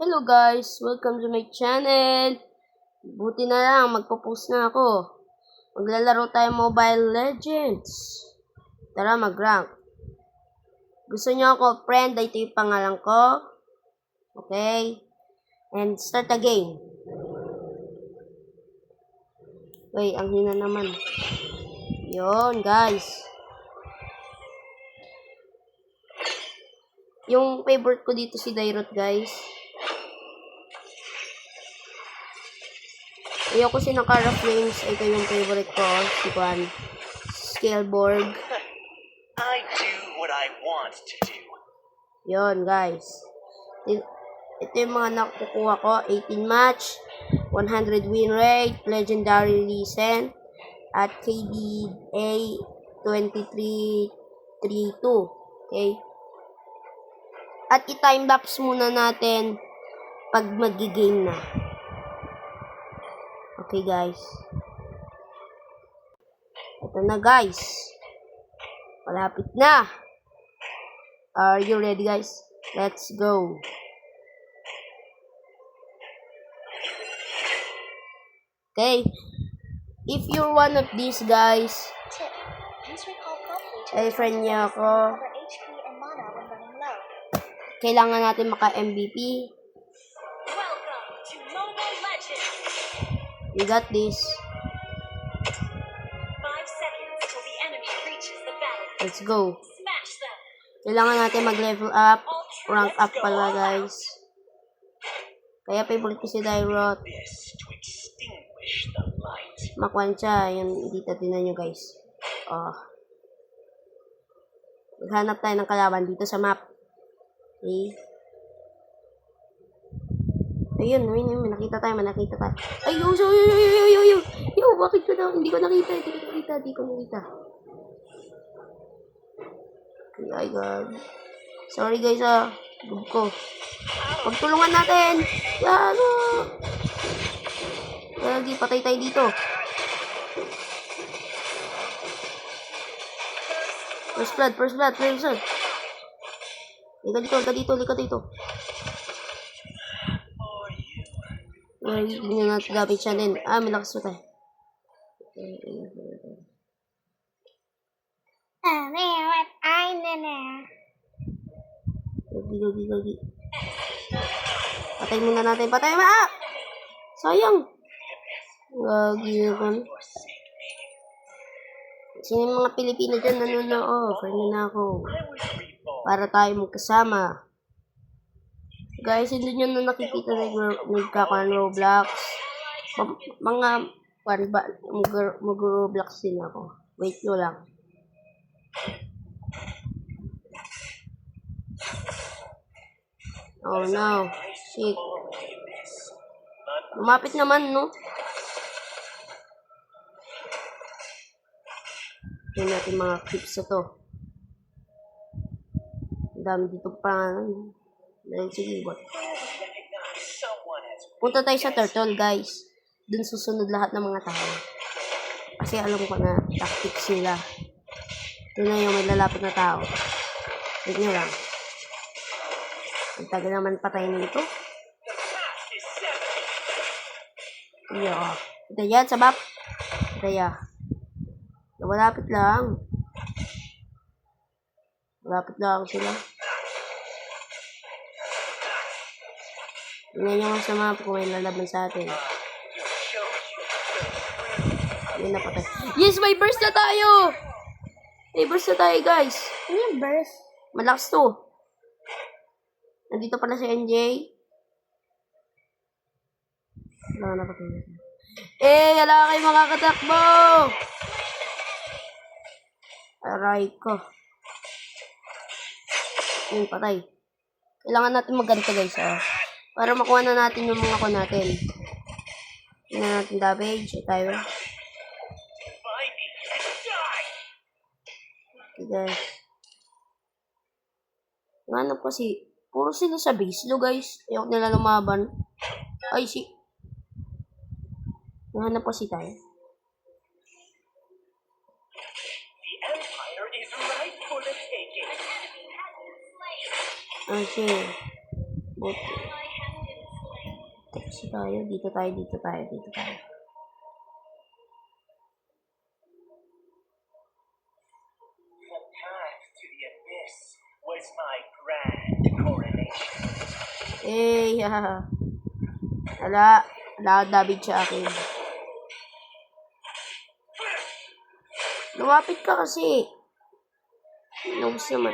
Hello guys! Welcome to my channel! Buti na lang, magpo-post na ako. Maglalaro tayo Mobile Legends. Tara, mag-rank. Gusto niyo ako, friend? Ito yung pangalan ko. Okay? And start the game. Wait, ang hina naman. Yon guys. Yung favorite ko dito si Dairot, guys. Ayoko si Nakara Flames. Ito yung favorite ko. Si Juan. Scaleboard. I do what I want to do. Yon guys. Ito yung mga nakukuha ko. 18 match. 100 win rate. Legendary recent. At KDA 2332. Okay. At i-timelapse muna natin pag mag-game na. Okay guys. Ito na guys. Malapit na. Are you ready guys? Let's go. Okay. If you're one of these guys, ay friend niya ako. Kailangan natin maka-MVP. You got this. 5 seconds till the enemy reaches the battle. Let's go. Smash them. Kailangan natin mag-level up. Rank up pala guys. Kaya favorite ko si Dairot. This to extinguish the light. Makuan siya. Yung dito tinan nyo guys. Maghanap tayo ng kalaban dito sa map. Okay. Ayun, may nakita tayo. Ay, yo, bakit ko na? Hindi ko nakita. Ay, God. Sorry guys, Gub ko. Pagtulungan natin. Yago. Lagi, patay tayo dito. First blood. Lika dito. Hindi na natin gamit siya din. May lakas pa tayo. Gagi. Patay muna natin. Sayang. Gagi naman. Sino yung mga Pilipino dyan nanonood? Friend na ako. Para tayo magkasama. Guys, hindi nyo na nakikita na nagkakaroon Roblox. Mga mag-Roblox din ako. Wait nyo lang. Oh no. Shit. Lumapit naman, no? Tignan natin mga clips na to. Ang dami dito pa. Sige, what? Punta tayo sa turtle, guys. Dun susunod lahat ng mga tao. Kasi alam ko na tactics nila. Tignan yung may lalapit na tao. Wait nyo lang. Ang tagal naman patay nito. Ito yan, sabap. Ito yan. Malapit lang. Malapit lang sila. Tingnan nyo sa map kung may lalaban sa atin. Yun na patay. Yes, may burst na tayo! May burst na tayo, guys. Ano yung burst? Malakas to. Nandito pala si NJ. Wala na patay. Wala kayo makakatakbo! Aray ko. Yun, patay. Kailangan natin magganto, guys, para makuha na natin yung mga ko natin. Tingnan natin damage. Tayo. Okay, guys. Nanap kasi. Puro sila sa base lo, guys. Ayok nila lumaban. Ay, nanap kasi tayo. Okay. Buti. Kasi tayo, dito tayo. The path to the abyss was my grand coronation. Ha. Wala David sa akin. Lumapit ka kasi. Nobs naman.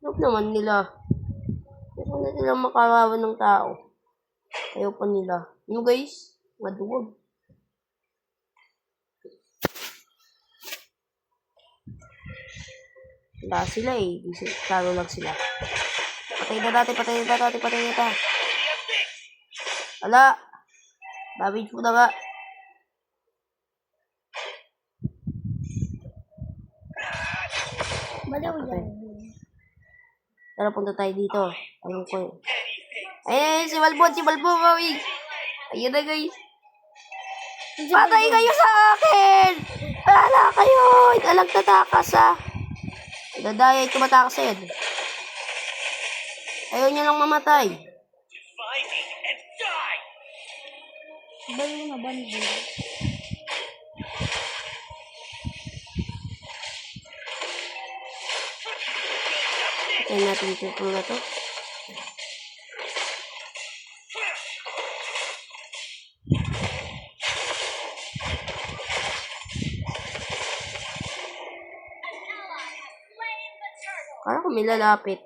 Noob naman nila. Gusto na silang makalawan ng tao. Ayaw pa nila. Yung guys, maduwag. Wala sila eh. Talo lang sila. Patay na natin. Wala. Damage mo na nga. Balaw yan. Tara, punta tayo dito. Ayun ko eh. Ayun, si Balbon, mami. Ayun na guys. Patay kayo sa akin! Wala kayo! Inalag tatakas ah. Dadaya, tumatakas sa'yo. Ayaw niya lang mamatay. Defy me and die! Balaw na bandi. Patayin natin ito na to. Parang kung may lalapit.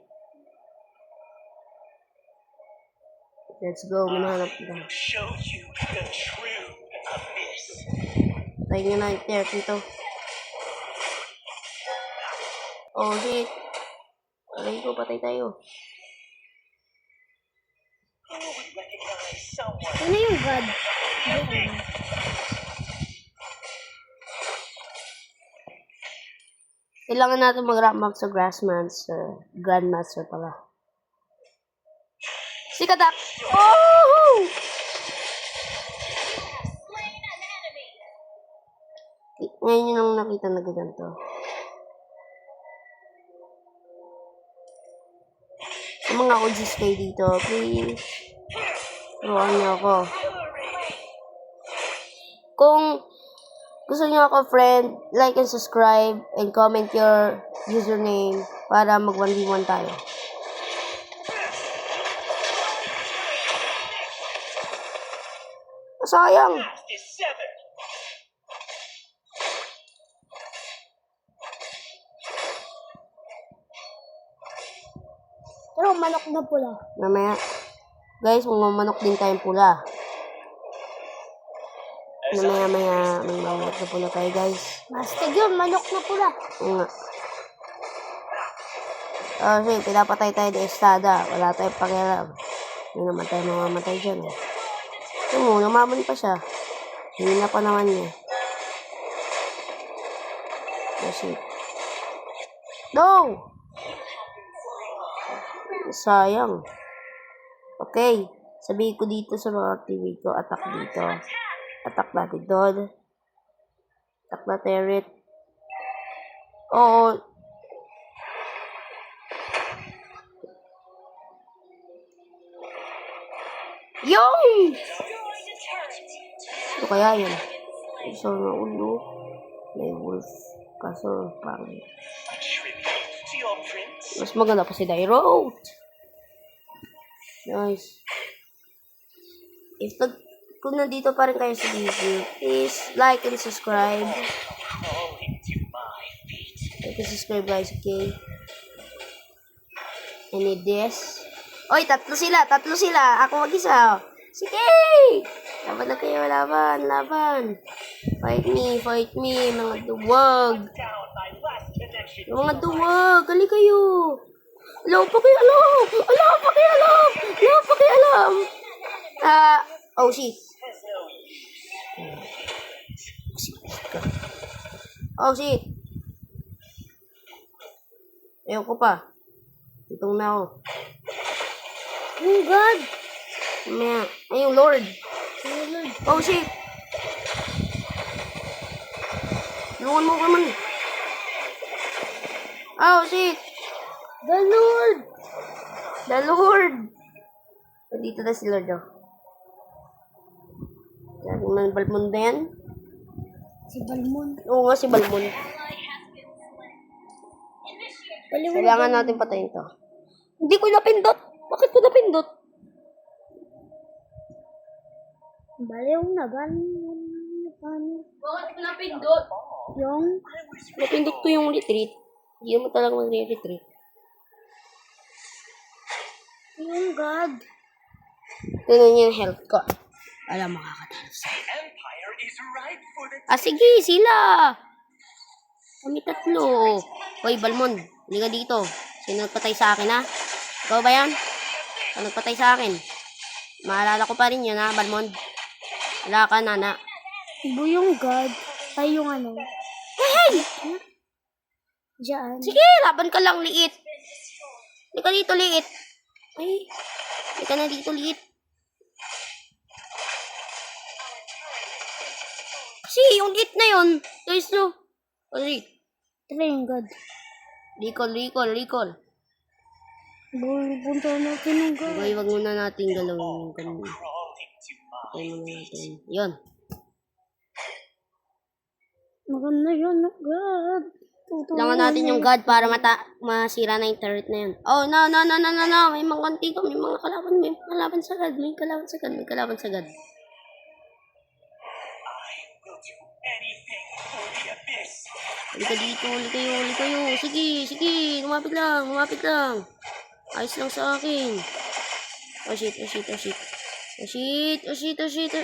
Let's go, manahanap na. Show you the true abyss. Patayin nyo na yung terp nito. Oh shit. Patay tayo. Who would recognize someone? Ano yung God? Kailangan natin mag-rank up sa Grandmaster pala. Sikadak! Oh! Ngayon yun ang nakita na ganito. Sa mga OGs kayo dito, please. Turuan niyo ako. Kung gusto niyo ako, friend, like and subscribe and comment your username para mag 1v1 tayo. Sayang! Past is severed. Pero manok na pula. Mamaya. Guys, manok din tayong pula. Mamaya may manok na pula tayo, guys. Basta yun, manok na pula. Oo nga. Sige, pinapatay tayo ng estada. Wala tayong pakialam. Hindi naman tayo mamamatay dyan. Ito mo, namaman pa siya. Hindi na pa naman niya. Oh, shit. No! Sayang. Okay. Sabihin ko dito sa mga TV ko, attack dito. Attack natin doon. Attack na turret. Oo. Yung! Ano kaya yun? Isa na ulo. May wolf. Kaso, parang A tribute to your prince. mas maganda pa si Dairo. Nice. Kung nandito pa rin kayo sa video, please like and subscribe. Fall into my feet. Like and subscribe guys, okay? I need this. Oy, tatlo sila. Ako mag-isa. Sige! Laban na kayo, laban. Fight me, mga duwag. Down my last connection. Yung mga duwag, gali kayo. Alaw, pakialam. Oh shit. Has no use. Oh shit. Ayoko pa. Itong na ako. Oh God! Mamaya. Ay, yung Lord. Oh shit. Luwan mo ka man. Oh shit. The Lord! The Lord. Dito na si Lord, oh. Sabi man, Balmond na yan. Si Balmon. Oo nga, si Balmond. Baliw na Kailangan natin patayin to. Hindi ko napindot. Bakit ko napindot? Baliw na. Balmon. Paano? Bakit ko napindot? Yung Napindot ko yung retreat. Hindi mo talaga mag-retreat. God. Ganun yung health ko. Alam, makakatalo sa Empire is ripe for the sige, sila. Kami tatlo. Hoy, Balmond. Hindi ka dito. Sino nagpatay sa akin, ha? Ikaw ba yan? Ikaw nagpatay sa akin. Maalala ko pa rin yun, ha, Balmond? Wala ka, nana. Ibo yung God. Ay, yung ano. Hey! Diyan. Sige, laban ka lang, liit. Hindi ka dito, liit. Ay, hindi ka na dito, liit. Kasi yung liit na yun, guys, no? Kasi, Tara yung God. recall. Punta natin yung God. Okay, wag muna natin galawin yung kanina. crawling to my Patay muna natin. Yun. Maganda yun, God. Kailangan natin yung God para masira na yung turret na yun. Oh, no. May mga konti ko. May mga kalaban. May kalaban sa God. May kalaban sa God. I will do anything for the abyss. Halika dito. Huli kayo. Sige. Lumapit lang. Ayos lang sa akin. Oh, shit.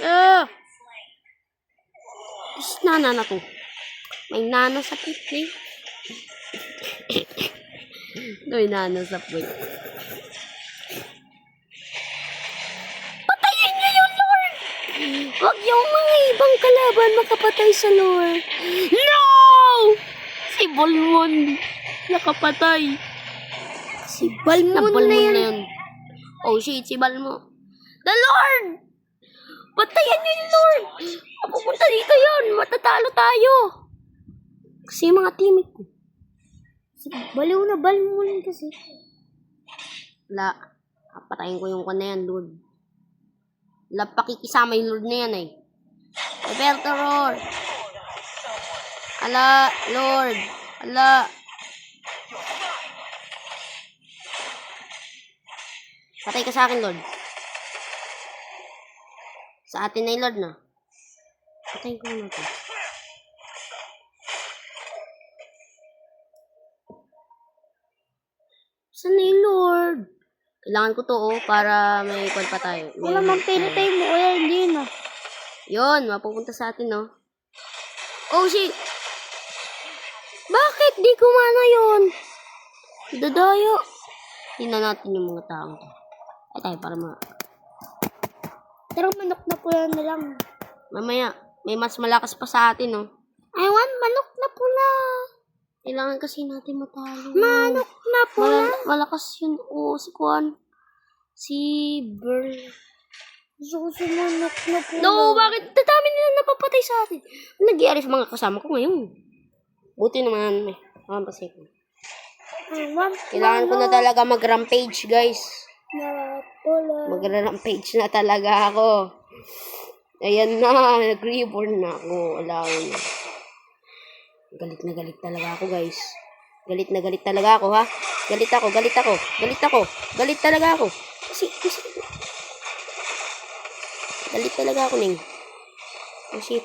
Ah! Is nana na to. May nana sa pit. May nana sa pit. Patayin niyo yung Lord! Huwag yung mga ibang kalaban makapatay sa Lord. No! Si Balmond nakapatay. Si Balmond na yan. Oh shit, si Balmond. The Lord! Patayan niyo yung Lord! Pupunta dito yun! Matatalo tayo! Kasi yung mga teammate ko. Baliw na Balmon kasi. Wala. Patayin ko yung na yan, Lord. Wala pakikisama yung Lord na yan eh. Emperor! Ala, Lord! Ala! Patay ka sa akin, Lord. Sa atin na yung Lord na. Patayin ko muna ito. Saan na yung Lord? Kailangan ko to, para may kwan pa tayo. Wala mag-pinatay mo. Kaya hindi na. Yun, mapupunta sa atin, no? Oh, shit! Bakit di kumana yun? Dadayo. Tingnan natin yung mga taong to. Ay tayo, para Tara manok na pula na lang. mamaya, may mas malakas pa sa atin, no? I want manok na pula. Kailangan kasi natin matalo. Manok na pula. Malakas yun. Oo, si Kwan. Si Burl. Gusto ko si manok na pula. No, bakit? Dadami nila napapatay sa atin. Ano nangyari sa mga kasama ko ngayon? Buti naman, may kasi ko. I want Kailangan ko na talaga mag-rampage, guys. na pula. Mag-rampage na talaga ako. Ayan na, nag-reborn na ako. Wala ko na. Galit na galit talaga ako, guys. Galit na galit talaga ako, ha? Galit talaga ako. Kasi, galit talaga ako, Ning. Oh, shit.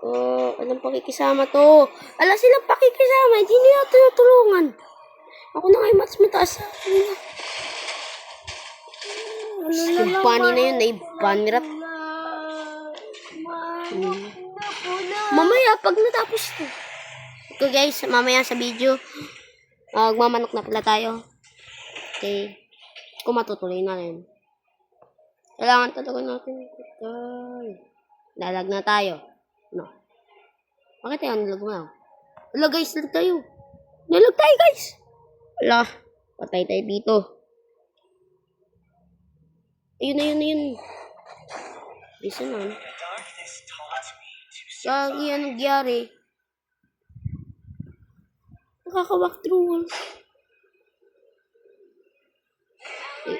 Oh, anong pakikisama to? Ala silang pakikisama, hindi nila tinutulungan. Ako na nga mas mataas sa akin. Yung bunny na yun, ay bunny rat. Mamaya, pag natapos to. Okay guys, mamaya sa video, magmamanok na pala tayo. Okay. Kung matutuloy na rin. Kailangan talaga natin. Lalag na tayo. No. Bakit tayo nalag mo? Wala guys, lalag tayo. Nalag tayo guys. Wala. Patay tayo dito. Ayun. Bisa na. darkness taught me to Gagi, anong gyari? Nakaka-walk through.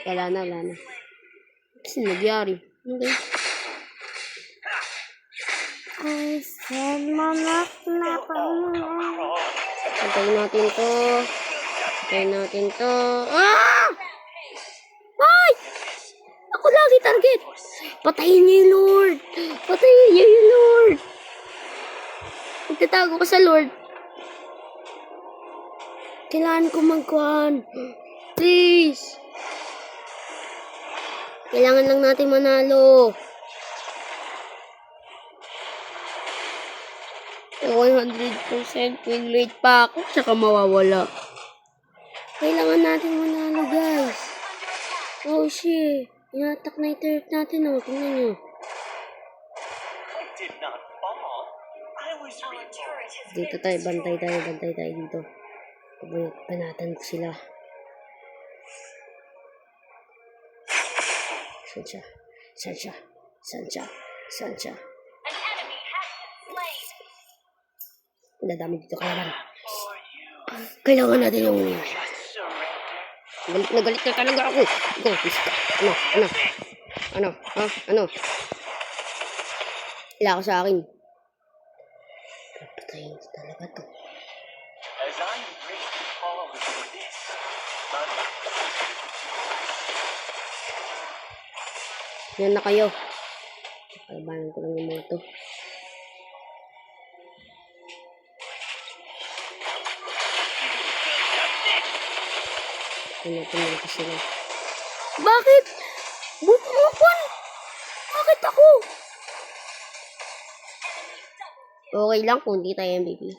Wala na. Kasi nagyari. Okay. I said manak na pala. Antayin natin to. Antayin natin to. Ah! Ay! Ako lagi target. Patayin niyo yung Lord. Patayin niyo yung Lord. Magtatago ko sa Lord. Kailangan ko magkuhan. Please. Kailangan lang natin manalo. 100% win rate pa ako, tsaka mawawala. Kailangan natin manalo, guys. Oh, shit. Inatak na yung turret natin, oh. Tingnan nyo. I did not fall. I was reborn. Dito tayo, bantay tayo dito. Panatan ko sila. Saan siya? Dadami dito kalaban. Kailangan natin yung galit na talaga ako. Go, pista. Ano? Ila ko sa akin. Patayin talaga to. As I embrace the call of this, Yan na kayo. Kalabanan ko lang yung mga to. Tumutulong ko sila. Bakit? Bumupan! Bakit ako? Okay lang kung hindi tayo MVP.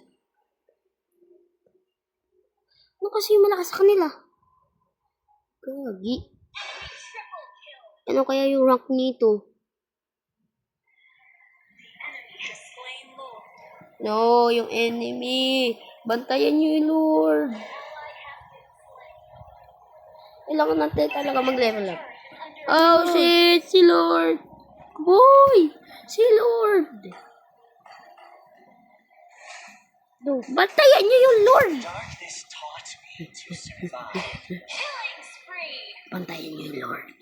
Ano kasi yung malakas sa kanila? Gagi. Ano kaya yung rank nito? No, yung enemy. Bantayan nyo yung Lord. Kailangan natin talaga mag-level up. Oh, shit! Si Lord! Boy! Si Lord! Bantayan nyo yung Lord! darkness taught me to survive. Bantayan nyo yung Lord.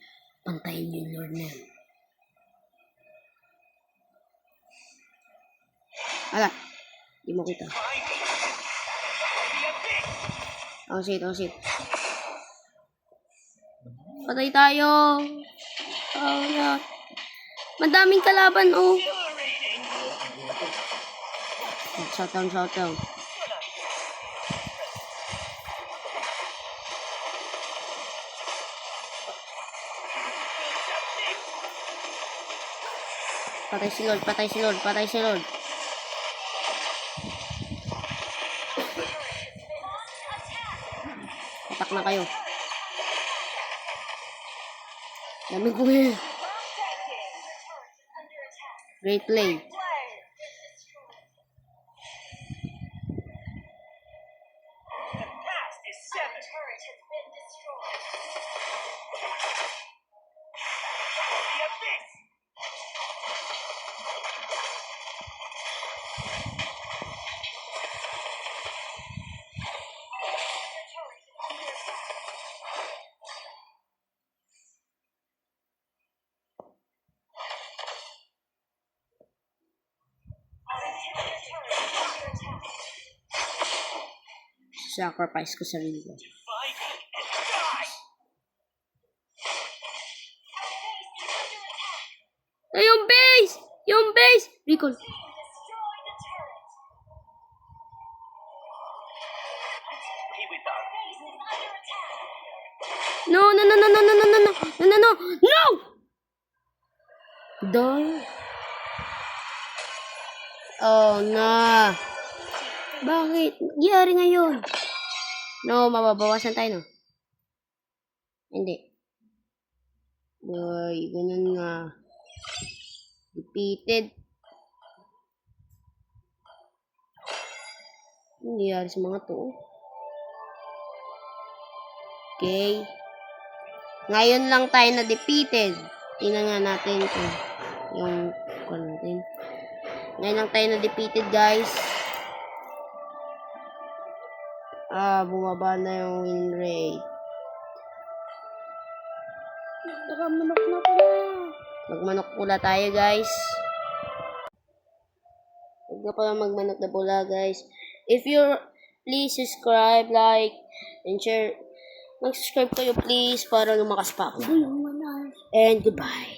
Bantayan nyo yung Lord na yan. Ala! Di mo kita. Oh, shit. Patay tayo. Oh, yeah. Madaming kalaban, oh. Shutdown. Patay si Lord. Atak na kayo. Dami ko eh. Great play. The past is seven. The abyss. Sacrifice ko sarili ko. Fight and die. Ay, yung base! Recall. He without. No! Die. Oh, na. Bakit? Nangyari ngayon. No, mababawasan tayo, no? Hindi. Boy, ganun nga. Defeated. Ano nangyari sa mga to? Okay. Ngayon lang tayo na defeated. Tingnan nga natin kung yung natin. Ngayon lang tayo na defeated, guys. Bumaba na yung win rate. Tara, manok na pala. Magmanok pula tayo, guys. Huwag na pala magmanok na pula, guys. If you're, please subscribe, like, and share. Mag-subscribe kayo, please, para lumakas pa ako. Uy, yung manas. And goodbye.